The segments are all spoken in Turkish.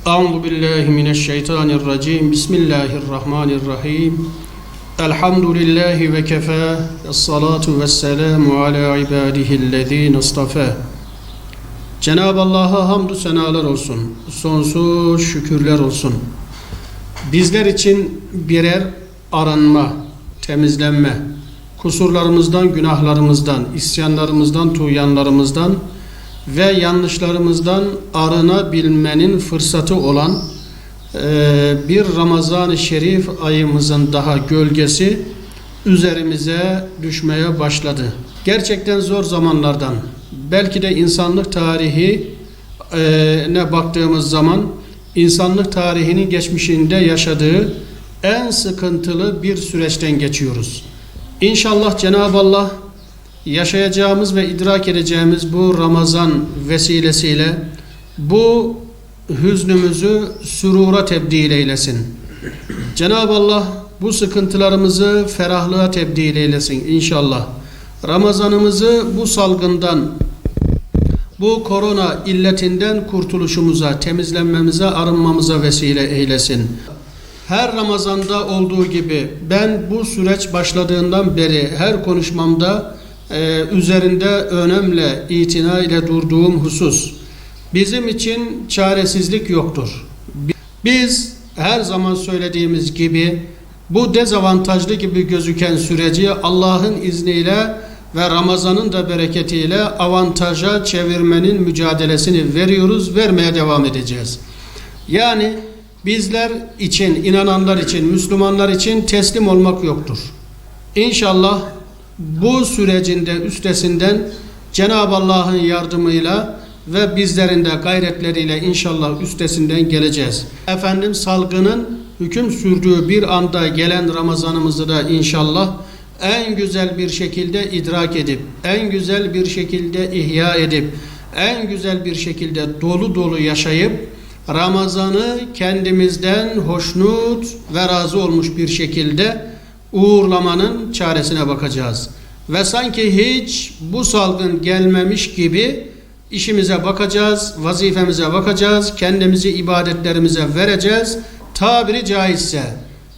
Euzu billahi mineşşeytanirracim. Bismillahirrahmanirrahim. Elhamdülillahi ve kefâ. Esselatu vesselamu ala ibadihillezîne istafâ. Cenab-ı Allah'a hamdü senalar olsun. Sonsuz şükürler olsun. Bizler için birer arınma, temizlenme, kusurlarımızdan, günahlarımızdan, isyanlarımızdan, tuğyanlarımızdan ve yanlışlarımızdan arınabilmenin fırsatı olan bir Ramazan-ı Şerif ayımızın daha gölgesi üzerimize düşmeye başladı. Gerçekten zor zamanlardan, belki de insanlık tarihine baktığımız zaman insanlık tarihinin geçmişinde yaşadığı en sıkıntılı bir süreçten geçiyoruz. İnşallah Cenab-ı Allah yaşayacağımız ve idrak edeceğimiz bu Ramazan vesilesiyle bu hüznümüzü sürura tebdil eylesin. Cenab-ı Allah bu sıkıntılarımızı ferahlığa tebdil eylesin inşallah. Ramazanımızı bu salgından, bu korona illetinden kurtuluşumuza, temizlenmemize, arınmamıza vesile eylesin. Her Ramazan'da olduğu gibi ben bu süreç başladığından beri her konuşmamda üzerinde önemli itina ile durduğum husus, bizim için çaresizlik yoktur. Biz her zaman söylediğimiz gibi bu dezavantajlı gibi gözüken süreci Allah'ın izniyle ve Ramazan'ın da bereketiyle avantaja çevirmenin mücadelesini veriyoruz, vermeye devam edeceğiz. Yani bizler için, inananlar için, Müslümanlar için teslim olmak yoktur. İnşallah bu sürecin de üstesinden Cenab-ı Allah'ın yardımıyla ve bizlerin de gayretleriyle inşallah üstesinden geleceğiz. Efendim salgının hüküm sürdüğü bir anda gelen Ramazanımızı da inşallah en güzel bir şekilde idrak edip, en güzel bir şekilde ihya edip, en güzel bir şekilde dolu dolu yaşayıp, Ramazan'ı kendimizden hoşnut ve razı olmuş bir şekilde uğurlamanın çaresine bakacağız. Ve sanki hiç bu salgın gelmemiş gibi işimize bakacağız, vazifemize bakacağız, kendimizi ibadetlerimize vereceğiz. Tabiri caizse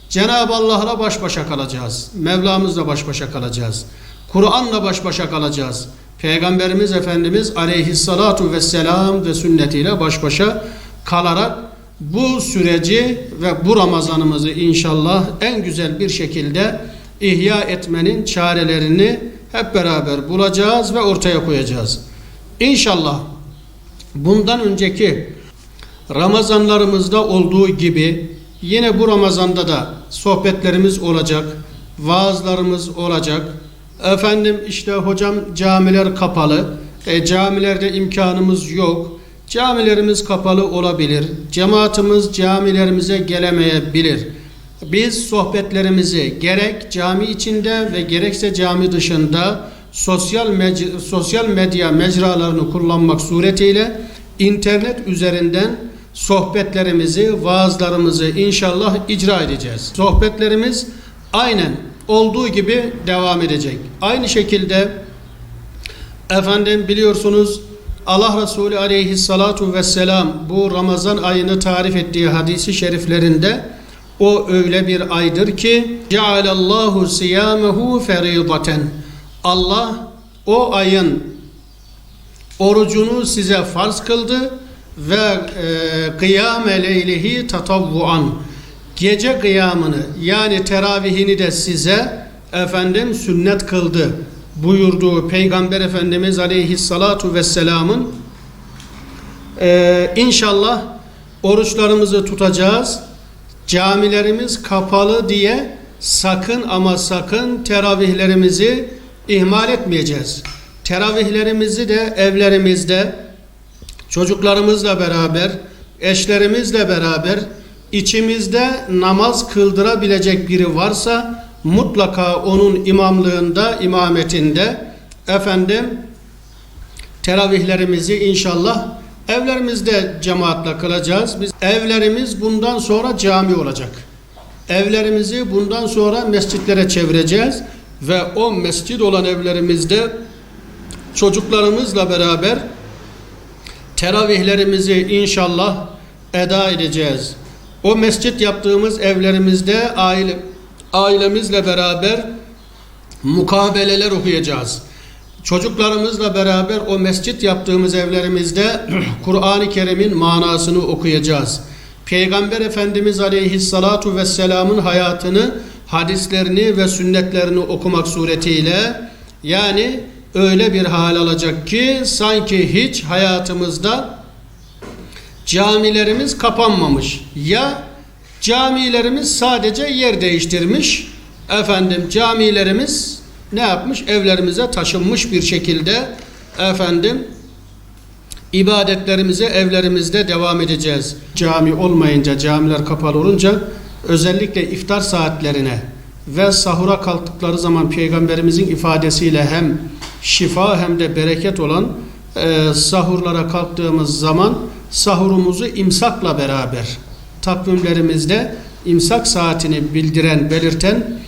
Cenab-ı Allah'la baş başa kalacağız. Mevlamızla baş başa kalacağız. Kur'an'la baş başa kalacağız. Peygamberimiz Efendimiz aleyhissalatu vesselam ve sünnetiyle baş başa kalarak bu süreci ve bu Ramazanımızı inşallah en güzel bir şekilde ihya etmenin çarelerini hep beraber bulacağız ve ortaya koyacağız. İnşallah bundan önceki Ramazanlarımızda olduğu gibi yine bu Ramazan'da da sohbetlerimiz olacak, vaazlarımız olacak. Efendim işte hocam camiler kapalı, camilerde imkanımız yok. Camilerimiz kapalı olabilir. Cemaatimiz camilerimize gelemeyebilir. Biz sohbetlerimizi gerek cami içinde ve gerekse cami dışında sosyal medya mecralarını kullanmak suretiyle internet üzerinden sohbetlerimizi, vaazlarımızı inşallah icra edeceğiz. Sohbetlerimiz aynen olduğu gibi devam edecek. Aynı şekilde efendim biliyorsunuz Allah Resulü aleyhissalatu vesselam bu Ramazan ayını tarif ettiği hadisi şeriflerinde o öyle bir aydır ki cealallahu siyamehu feridaten. Allah o ayın orucunu size farz kıldı ve kıyame leylihi tatavvuan, gece kıyamını yani teravihini de size efendim sünnet kıldı buyurduğu Peygamber Efendimiz aleyhissalatu vesselamın inşallah oruçlarımızı tutacağız. Camilerimiz kapalı diye sakın ama sakın teravihlerimizi ihmal etmeyeceğiz. Teravihlerimizi de evlerimizde çocuklarımızla beraber, eşlerimizle beraber içimizde namaz kıldırabilecek biri varsa mutlaka onun imamlığında, imametinde efendim teravihlerimizi inşallah evlerimizde cemaatle kılacağız. Biz evlerimiz bundan sonra cami olacak. Evlerimizi bundan sonra mescitlere çevireceğiz ve o mescid olan evlerimizde çocuklarımızla beraber teravihlerimizi inşallah eda edeceğiz. O mescit yaptığımız evlerimizde ailemizle beraber mukabeleler okuyacağız. Çocuklarımızla beraber o mescit yaptığımız evlerimizde Kur'an-ı Kerim'in manasını okuyacağız. Peygamber Efendimiz Aleyhissalatu Vesselam'ın hayatını, hadislerini ve sünnetlerini okumak suretiyle, yani öyle bir hal alacak ki sanki hiç hayatımızda camilerimiz kapanmamış, ya camilerimiz sadece yer değiştirmiş, camilerimiz ne yapmış? Evlerimize taşınmış bir şekilde ibadetlerimize evlerimizde devam edeceğiz. Cami olmayınca, camiler kapalı olunca özellikle iftar saatlerine ve sahura kalktıkları zaman Peygamberimizin ifadesiyle hem şifa hem de bereket olan sahurlara kalktığımız zaman sahurumuzu imsakla beraber, takvimlerimizde imsak saatini belirten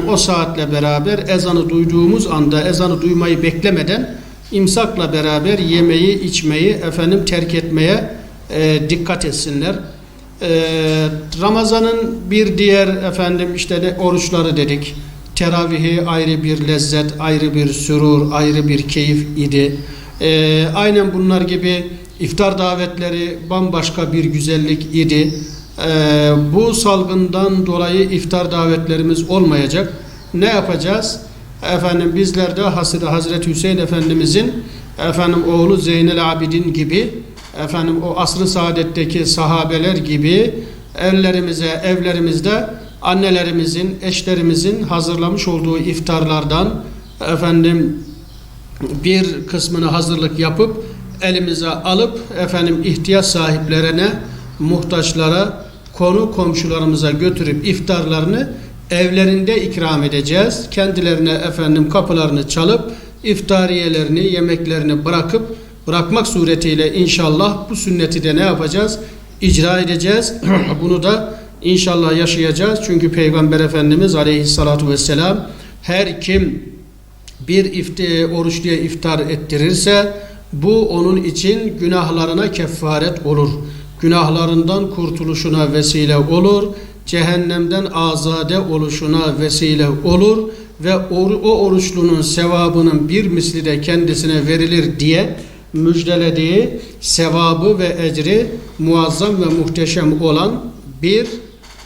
o saatle beraber ezanı duyduğumuz anda, ezanı duymayı beklemeden imsakla beraber yemeği, içmeyi terk etmeye dikkat etsinler. Ramazan'ın bir diğer oruçları dedik. Teravihi ayrı bir lezzet, ayrı bir sürur, ayrı bir keyif idi. Aynen bunlar gibi iftar davetleri bambaşka bir güzellik idi. Bu salgından dolayı iftar davetlerimiz olmayacak. Ne yapacağız? Bizler de Hazreti Hüseyin Efendimizin oğlu Zeynel Abidin gibi o asr-ı saadetteki sahabeler gibi evlerimizde annelerimizin, eşlerimizin hazırlamış olduğu iftarlardan bir kısmını hazırlık yapıp elimize alıp ihtiyaç sahiplerine, muhtaçlara, konu komşularımıza götürüp iftarlarını evlerinde ikram edeceğiz. Kendilerine kapılarını çalıp iftariyelerini, yemeklerini bırakmak suretiyle inşallah bu sünneti de ne yapacağız? İcra edeceğiz. Bunu da inşallah yaşayacağız. Çünkü Peygamber Efendimiz Aleyhissalatu Vesselam her kim bir oruçluya iftar ettirirse bu onun için günahlarına kefaret olur. Günahlarından kurtuluşuna vesile olur. Cehennemden azade oluşuna vesile olur ve o oruçlunun sevabının bir misli de kendisine verilir diye müjdelediği sevabı ve ecri muazzam ve muhteşem olan bir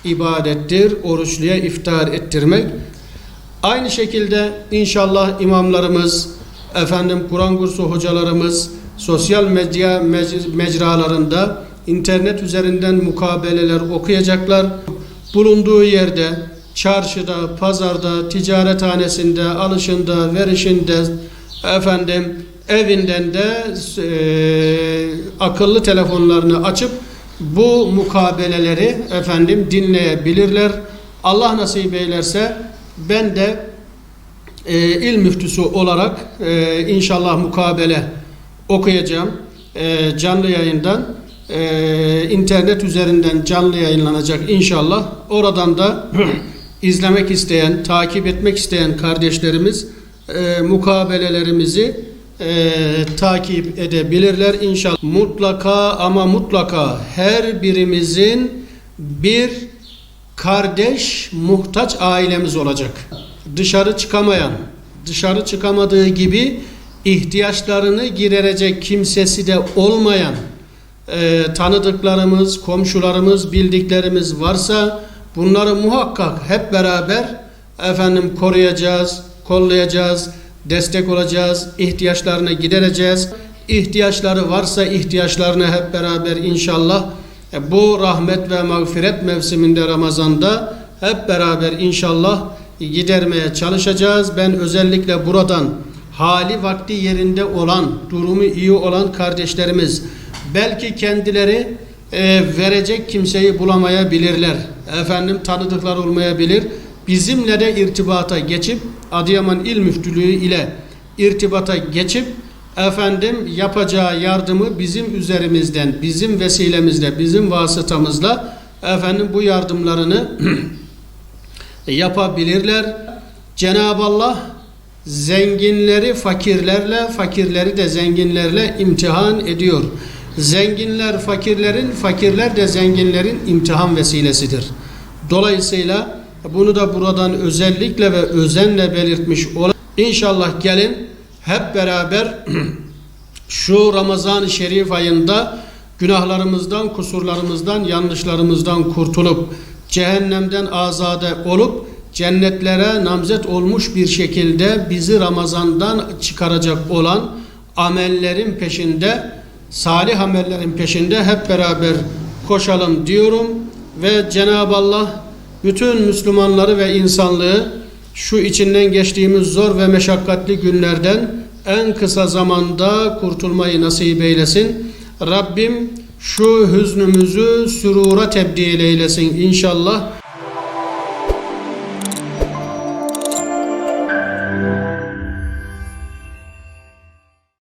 ibadettir. Oruçluya iftar ettirmek. Aynı şekilde inşallah imamlarımız, Kur'an kursu hocalarımız sosyal medya mecralarında internet üzerinden mukabeleler okuyacaklar. Bulunduğu yerde, çarşıda, pazarda, ticarethanesinde, alışında, verişinde, evinden de akıllı telefonlarını açıp bu mukabeleleri dinleyebilirler. Allah nasip eylerse ben de il müftüsü olarak inşallah mukabele okuyacağım canlı yayından. İnternet üzerinden canlı yayınlanacak inşallah. Oradan da izlemek isteyen, takip etmek isteyen kardeşlerimiz mukabelelerimizi takip edebilirler inşallah. Mutlaka ama mutlaka her birimizin bir kardeş, muhtaç ailemiz olacak. Dışarı çıkamayan, dışarı çıkamadığı gibi ihtiyaçlarını giderecek kimsesi de olmayan tanıdıklarımız, komşularımız, bildiklerimiz varsa bunları muhakkak hep beraber koruyacağız, kollayacağız, destek olacağız, ihtiyaçlarını gidereceğiz. İhtiyaçları varsa ihtiyaçlarını hep beraber inşallah bu rahmet ve mağfiret mevsiminde Ramazan'da hep beraber inşallah gidermeye çalışacağız. Ben özellikle buradan hali vakti yerinde olan, durumu iyi olan kardeşlerimiz belki kendileri verecek kimseyi bulamayabilirler. Tanıdıklar olmayabilir. Bizimle de irtibata geçip Adıyaman İl Müftülüğü ile irtibata geçip yapacağı yardımı bizim üzerimizden, bizim vesilemizle, bizim vasıtamızla bu yardımlarını yapabilirler. Cenab-ı Allah zenginleri fakirlerle, fakirleri de zenginlerle imtihan ediyor. Zenginler fakirlerin, fakirler de zenginlerin imtihan vesilesidir. Dolayısıyla bunu da buradan özellikle ve özenle belirtmiş olan, İnşallah gelin hep beraber şu Ramazan-ı Şerif ayında günahlarımızdan, kusurlarımızdan, yanlışlarımızdan kurtulup cehennemden azade olup cennetlere namzet olmuş bir şekilde bizi Ramazan'dan çıkaracak olan amellerin peşinde, salih amellerin peşinde hep beraber koşalım diyorum ve Cenab-ı Allah bütün Müslümanları ve insanlığı şu içinden geçtiğimiz zor ve meşakkatli günlerden en kısa zamanda kurtulmayı nasip eylesin. Rabbim şu hüznümüzü sürura tebdil eylesin inşallah.